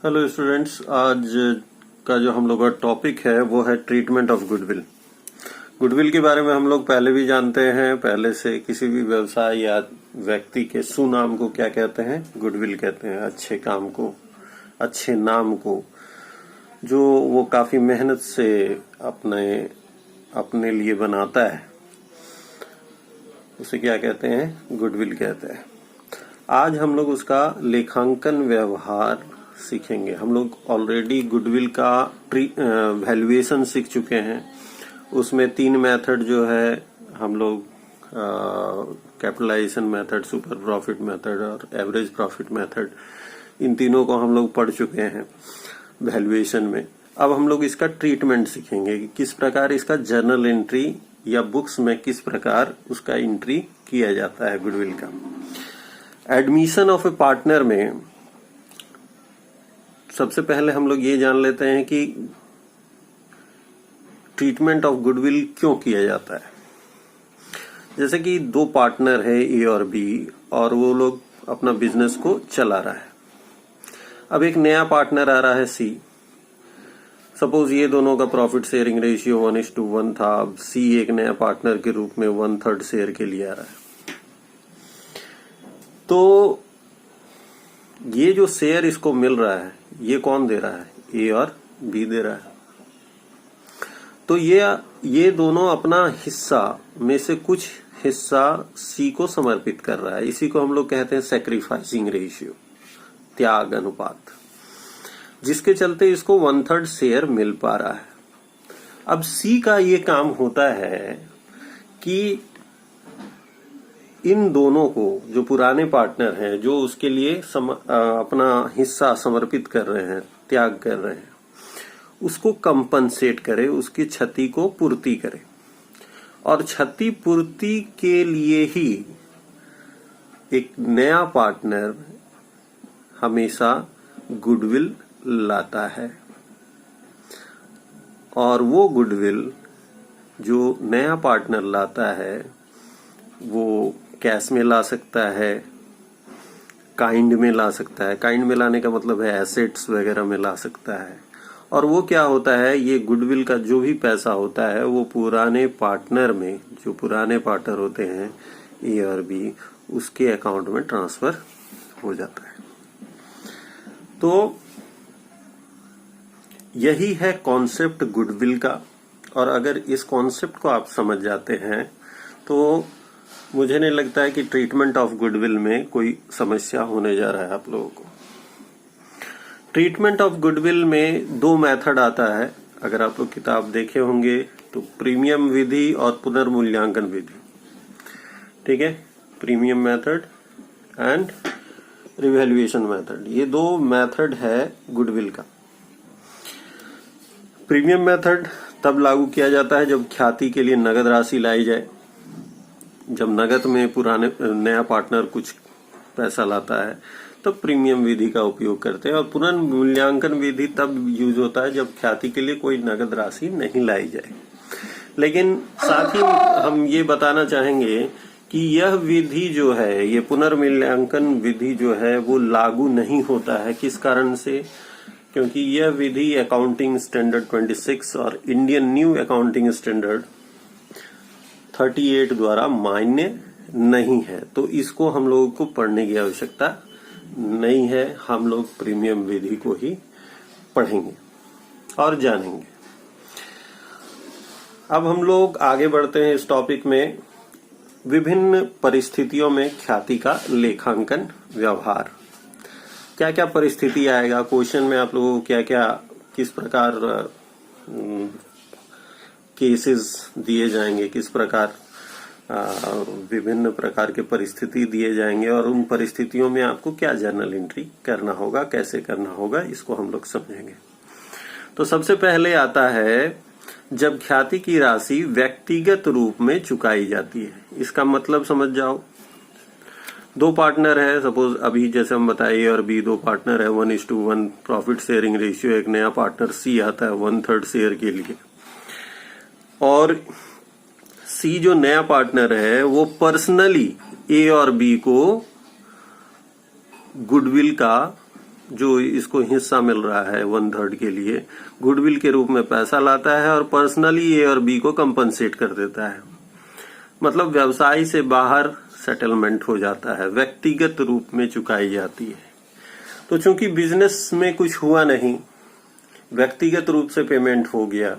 Hello students, आज का जो हम लोग का टॉपिक है वो है ट्रीटमेंट ऑफ गुडविल। गुडविल के बारे में हम लोग पहले भी जानते हैं। पहले से किसी भी व्यवसाय या व्यक्ति के सुनाम को क्या कहते हैं? गुडविल कहते हैं। अच्छे काम को, अच्छे नाम को, जो वो काफी मेहनत से अपने लिए बनाता है, उसे क्या कहते हैं? गुडविल कहते हैं। आज हम लोग उसका लेखांकन व्यवहार सीखेंगे। हम लोग ऑलरेडी गुडविल का वैल्यूएशन सीख चुके हैं। उसमें 3 मेथड जो है हम लोग capitalisation method, super profit method और एवरेज प्रॉफिट मेथड, इन तीनों को हम लोग पढ़ चुके हैं वैल्यूएशन में। अब हम लोग इसका ट्रीटमेंट सीखेंगे कि किस प्रकार इसका जर्नल एंट्री या बुक्स में किस प्रकार उसका एंट्री किया जाता है गुडविल का। एडमिशन ऑफ ए पार्टनर में सबसे पहले हम लोग ये जान लेते हैं कि ट्रीटमेंट ऑफ गुडविल क्यों किया जाता है। जैसे कि 2 पार्टनर है ए और बी, और वो लोग अपना बिजनेस को चला रहा है। अब एक नया पार्टनर आ रहा है सी। सपोज ये दोनों का प्रॉफिट शेयरिंग रेशियो 1:1 था। अब सी एक नया पार्टनर के रूप में 1/3 शेयर के लिए आ रहा है। तो ये जो शेयर इसको मिल रहा है, ये कौन दे रहा है? ए और बी दे रहा है। तो ये दोनों अपना हिस्सा में से कुछ हिस्सा सी को समर्पित कर रहा है। इसी को हम लोग कहते हैं सैक्रिफाइसिंग रेशियो, त्याग अनुपात, जिसके चलते इसको 1/3 शेयर मिल पा रहा है। अब सी का ये काम होता है कि इन दोनों को, जो पुराने पार्टनर हैं, जो उसके लिए अपना हिस्सा समर्पित कर रहे हैं, त्याग कर रहे हैं, उसको कंपनसेट करे, उसकी क्षति को पूर्ति करे। और क्षति पूर्ति के लिए ही एक नया पार्टनर हमेशा गुडविल लाता है। और वो गुडविल जो नया पार्टनर लाता है वो कैश में ला सकता है, काइंड में ला सकता है। काइंड में लाने का मतलब है एसेट्स वगैरह में ला सकता है। और वो क्या होता है, ये गुडविल का जो भी पैसा होता है वो पुराने पार्टनर में, जो पुराने पार्टनर होते हैं ए और बी, उसके अकाउंट में ट्रांसफर हो जाता है। तो यही है कॉन्सेप्ट गुडविल का। और अगर इस कॉन्सेप्ट को आप समझ जाते हैं तो मुझे नहीं लगता है कि ट्रीटमेंट ऑफ गुडविल में कोई समस्या होने जा रहा है आप लोगों को। ट्रीटमेंट ऑफ गुडविल में 2 मेथड आता है। अगर आप लोग किताब देखे होंगे तो प्रीमियम विधि और पुनर्मूल्यांकन विधि, ठीक है, premium method and revaluation method, ये 2 मेथड है गुडविल का। प्रीमियम मेथड तब लागू किया जाता है जब ख्याति के लिए नगद राशि लाई जाए। जब नगद में नया पार्टनर कुछ पैसा लाता है तब प्रीमियम विधि का उपयोग करते हैं। और पुनर्मूल्यांकन विधि तब यूज होता है जब ख्याति के लिए कोई नगद राशि नहीं लाई जाए। लेकिन साथ ही हम ये बताना चाहेंगे कि यह विधि जो है, ये पुनर्मूल्यांकन विधि जो है, वो लागू नहीं होता है। किस कारण से? क्योंकि यह विधि अकाउंटिंग स्टैंडर्ड 26 और इंडियन न्यू अकाउंटिंग स्टैंडर्ड 38 द्वारा मान्य नहीं है। तो इसको हम लोगों को पढ़ने की आवश्यकता नहीं है। हम लोग प्रीमियम विधि को ही पढ़ेंगे और जानेंगे। अब हम लोग आगे बढ़ते हैं इस टॉपिक में। विभिन्न परिस्थितियों में ख्याति का लेखांकन व्यवहार, क्या क्या परिस्थिति आएगा क्वेश्चन में, आप लोगों को क्या क्या, किस प्रकार केसेस दिए जाएंगे, किस प्रकार विभिन्न प्रकार के परिस्थिति दिए जाएंगे, और उन परिस्थितियों में आपको क्या जर्नल एंट्री करना होगा, कैसे करना होगा, इसको हम लोग समझेंगे। तो सबसे पहले आता है जब ख्याति की राशि व्यक्तिगत रूप में चुकाई जाती है। इसका मतलब समझ जाओ। 2 पार्टनर है, सपोज अभी जैसे हम बताए ए और बी 2 पार्टनर है, 1:1 प्रॉफिट शेयरिंग रेशियो। एक नया पार्टनर सी आता है 1/3 शेयर के लिए। और सी जो नया पार्टनर है वो पर्सनली ए और बी को गुडविल का जो इसको हिस्सा मिल रहा है 1/3 के लिए, गुडविल के रूप में पैसा लाता है और पर्सनली ए और बी को कंपनसेट कर देता है। मतलब व्यवसाय से बाहर सेटलमेंट हो जाता है, व्यक्तिगत रूप में चुकाई जाती है। तो चूंकि बिजनेस में कुछ हुआ नहीं, व्यक्तिगत रूप से पेमेंट हो गया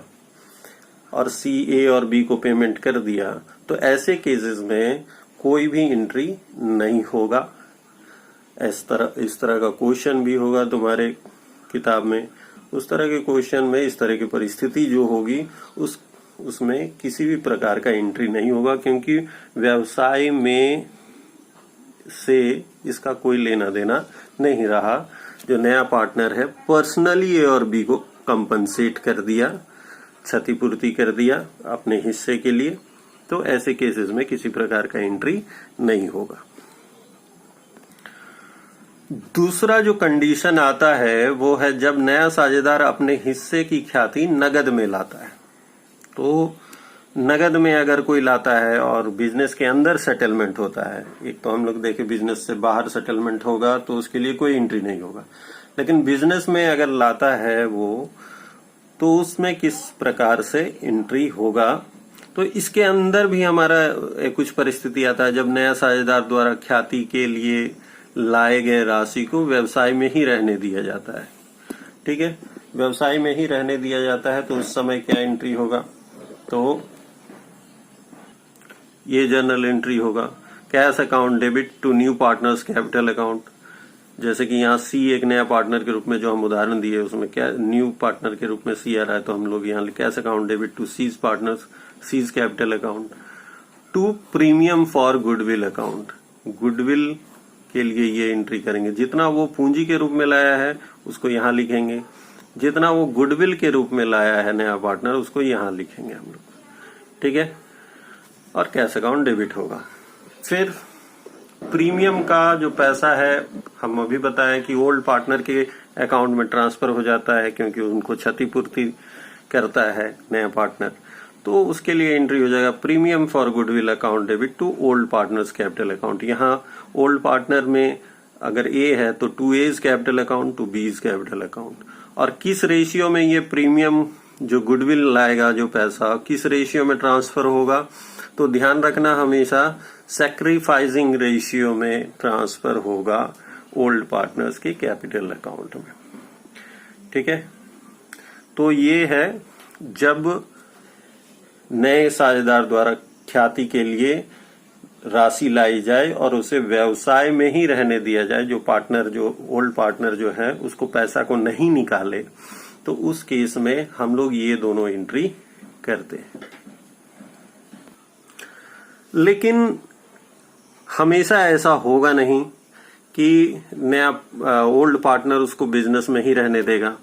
और सी ए और बी को पेमेंट कर दिया, तो ऐसे केसेस में कोई भी एंट्री नहीं होगा। इस तरह का क्वेश्चन भी होगा तुम्हारे किताब में। उस तरह के क्वेश्चन में इस तरह की परिस्थिति जो होगी उसमें किसी भी प्रकार का एंट्री नहीं होगा, क्योंकि व्यवसाय में से इसका कोई लेना देना नहीं रहा। जो नया पार्टनर है पर्सनली ए और बी को कंपनसेट कर दिया, क्षतिपूर्ति कर दिया अपने हिस्से के लिए, तो ऐसे केसेस में किसी प्रकार का एंट्री नहीं होगा। दूसरा जो कंडीशन आता है वो है जब नया साझेदार अपने हिस्से की ख्याति नगद में लाता है। तो नगद में अगर कोई लाता है और बिजनेस के अंदर सेटलमेंट होता है, एक तो हम लोग देखे बिजनेस से बाहर सेटलमेंट होगा तो उसके लिए कोई एंट्री नहीं होगा, लेकिन बिजनेस में अगर लाता है वो, तो उसमें किस प्रकार से एंट्री होगा। तो इसके अंदर भी हमारा कुछ परिस्थिति आता है जब नया साझेदार द्वारा ख्याति के लिए लाए गए राशि को व्यवसाय में ही रहने दिया जाता है। ठीक है, व्यवसाय में ही रहने दिया जाता है, तो उस समय क्या एंट्री होगा, तो ये जर्नल एंट्री होगा। Cash account debit to new partners capital account, जैसे कि यहाँ सी एक नया पार्टनर के रूप में जो हम उदाहरण दिए उसमें क्या न्यू पार्टनर के रूप में सी आ रहा है, तो हम लोग यहाँ cash account debit to C's partners C's capital account. To premium for goodwill account, goodwill के लिए ये एंट्री करेंगे। जितना वो पूंजी के रूप में लाया है उसको यहाँ लिखेंगे, जितना वो गुडविल के रूप में लाया है नया पार्टनर उसको यहाँ लिखेंगे हम लोग। ठीक है, और कैश अकाउंट डेबिट होगा। फिर प्रीमियम का जो पैसा है हम अभी बताएं कि ओल्ड पार्टनर के अकाउंट में ट्रांसफर हो जाता है, क्योंकि उनको क्षतिपूर्ति करता है नया पार्टनर, तो उसके लिए एंट्री हो जाएगा premium for goodwill account debit to old partners capital account. यहाँ ओल्ड पार्टनर में अगर ए है तो to A's capital account to B's capital account. और किस रेशियो में ये प्रीमियम जो गुडविल लाएगा जो पैसा किस रेशियो में ट्रांसफर होगा, तो ध्यान रखना हमेशा सैक्रिफाइसिंग रेशियो में ट्रांसफर होगा ओल्ड पार्टनर्स के कैपिटल अकाउंट में। ठीक है, तो ये है जब नए साझेदार द्वारा ख्याति के लिए राशि लाई जाए और उसे व्यवसाय में ही रहने दिया जाए, जो पार्टनर जो ओल्ड पार्टनर जो है उसको पैसा को नहीं निकाले, तो उस केस में हम लोग ये दोनों एंट्री करते हैं। लेकिन हमेशा ऐसा होगा नहीं कि नया ओल्ड पार्टनर उसको बिजनेस में ही रहने देगा,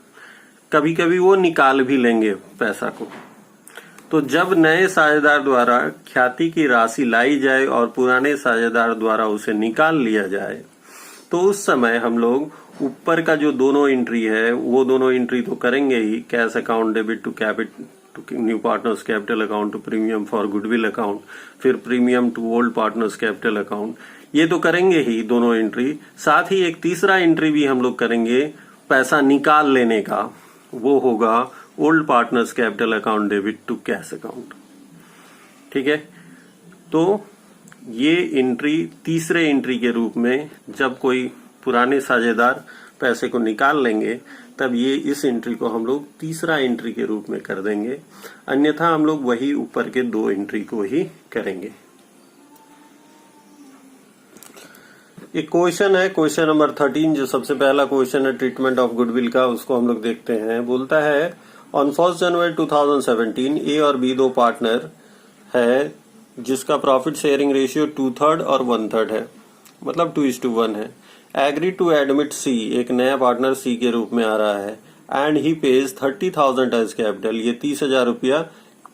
कभी कभी वो निकाल भी लेंगे पैसा को। तो जब नए साझेदार द्वारा ख्याति की राशि लाई जाए और पुराने साझेदार द्वारा उसे निकाल लिया जाए, तो उस समय हम लोग ऊपर का जो दोनों एंट्री है वो दोनों एंट्री तो करेंगे ही, cash account debit to new partners capital account to premium for goodwill account, फिर premium to old partners capital account, ये तो करेंगे ही दोनों एंट्री। साथ ही एक तीसरा एंट्री भी हम लोग करेंगे पैसा निकाल लेने का, वो होगा old partners capital account debit to cash account. ठीक है, तो ये एंट्री तीसरे एंट्री के रूप में जब कोई पुराने साझेदार पैसे को निकाल लेंगे तब ये इस एंट्री को हम लोग तीसरा एंट्री के रूप में कर देंगे, अन्यथा हम लोग वही ऊपर के दो एंट्री को ही करेंगे। एक क्वेश्चन है, क्वेश्चन नंबर 13, जो सबसे पहला क्वेश्चन है ट्रीटमेंट ऑफ गुडविल का, उसको हम लोग देखते हैं। बोलता है ऑन 1 जनवरी 2017 ए और बी दो पार्टनर है जिसका प्रॉफिट शेयरिंग रेशियो 2/3 और 1/3 है, मतलब 2:1 है। एग्री टू एडमिट सी, एक नया पार्टनर सी के रूप में आ रहा है, and he pays 30,000 as capital, ये 30,000 रुपया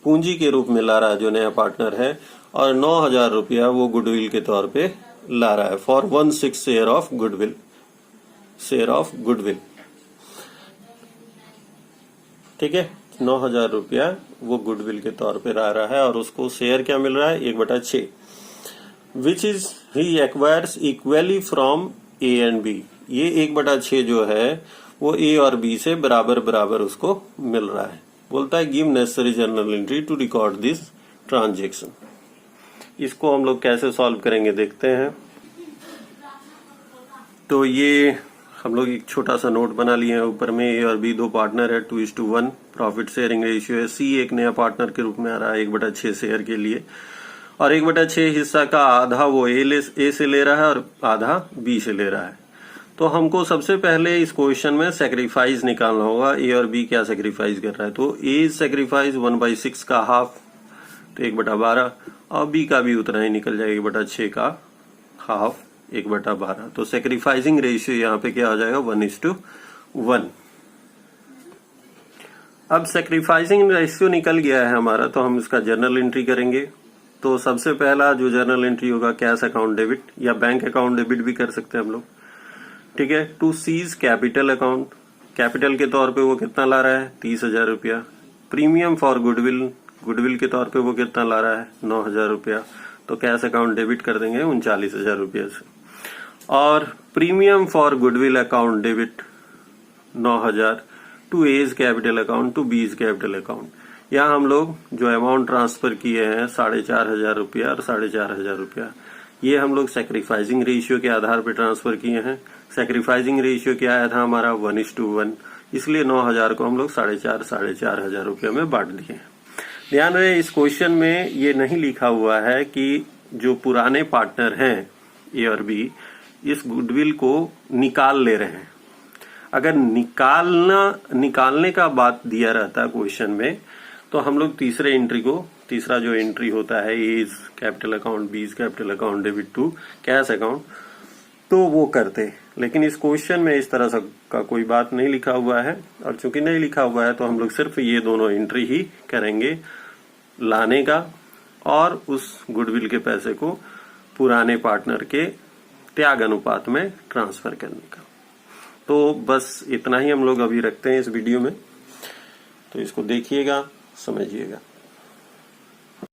पूंजी के रूप में ला रहा है जो नया पार्टनर है, और 9,000 रुपया वो गुडविल के तौर पे ला रहा है for 1/6 share of goodwill, share of goodwill. ठीक है, 9,000 रुपया वो गुडविल के तौर पे ला रहा है और उसको शेयर क्या मिल रहा है 1/6, which is he acquires equally from A and B. ये 1/6 जो है वो ए और बी से बराबर बराबर उसको मिल रहा है। बोलता है give necessary journal entry to record this transaction. इसको हम लोग कैसे सॉल्व करेंगे देखते हैं। तो ये हम लोग एक छोटा सा नोट बना लिए हैं। ऊपर में ए और बी दो पार्टनर है, 2:1 प्रॉफिट शेयरिंग रेशियो है। सी एक नया पार्टनर के रूप में आ रहा है 1/6 शेयर के लिए, और 1/6 हिस्सा का आधा वो ए से ले रहा है और आधा बी से ले रहा है। तो हमको सबसे पहले इस क्वेश्चन में सेक्रीफाइस निकालना होगा, ए और बी क्या सेक्रीफाइस कर रहा है। तो ए सेक्रीफाइस 1/6 का हाफ, तो 1/12, और बी का भी उतना ही निकल जाएगा 1/6 का हाफ 1/12। तो सेक्रीफाइसिंग रेशियो यहाँ पे क्या हो जाएगा 1:1। अब सेक्रीफाइसिंग रेशियो निकल गया है हमारा, तो हम इसका जर्नल एंट्री करेंगे। तो सबसे पहला जो जर्नल एंट्री होगा कैश अकाउंट डेबिट, या बैंक अकाउंट डेबिट भी कर सकते हैं हम लोग, ठीक है। To C's capital account, capital के तौर पे वो कितना ला रहा है 30,000 रुपया। प्रीमियम फॉर गुडविल, गुडविल के तौर पे वो कितना ला रहा है 9,000 रुपया। तो कैश अकाउंट डेबिट कर देंगे 39,000 रुपया से। और premium for goodwill account debit 9,000 to A's capital account to B's capital account. यहाँ हम लोग जो अमाउंट ट्रांसफर किए हैं 4,500 रुपया और 4,500 रुपया, ये हम लोग सेक्रीफाइसिंग रेशियो के आधार पर ट्रांसफर किए हैं। सेक्रीफाइसिंग रेशियो क्या आया था हमारा 1:1, इसलिए 9,000 को हम लोग 4,500 रुपये में बांट दिए। ध्यान रहे इस क्वेश्चन में ये नहीं लिखा हुआ है कि जो पुराने पार्टनर हैं ए और बी इस गुडविल को निकाल ले रहे हैं। अगर निकालने का बात दिया रहता है क्वेश्चन में, तो हम लोग तीसरा जो एंट्री होता है A's capital account B's capital account debit to cash account, तो वो करते। लेकिन इस क्वेश्चन में इस तरह का कोई बात नहीं लिखा हुआ है, और चूंकि नहीं लिखा हुआ है तो हम लोग सिर्फ ये दोनों एंट्री ही करेंगे, लाने का और उस गुडविल के पैसे को पुराने पार्टनर के त्याग अनुपात में ट्रांसफर करने का। तो बस इतना ही हम लोग अभी रखते हैं इस वीडियो में, तो इसको देखिएगा, समझिएगा।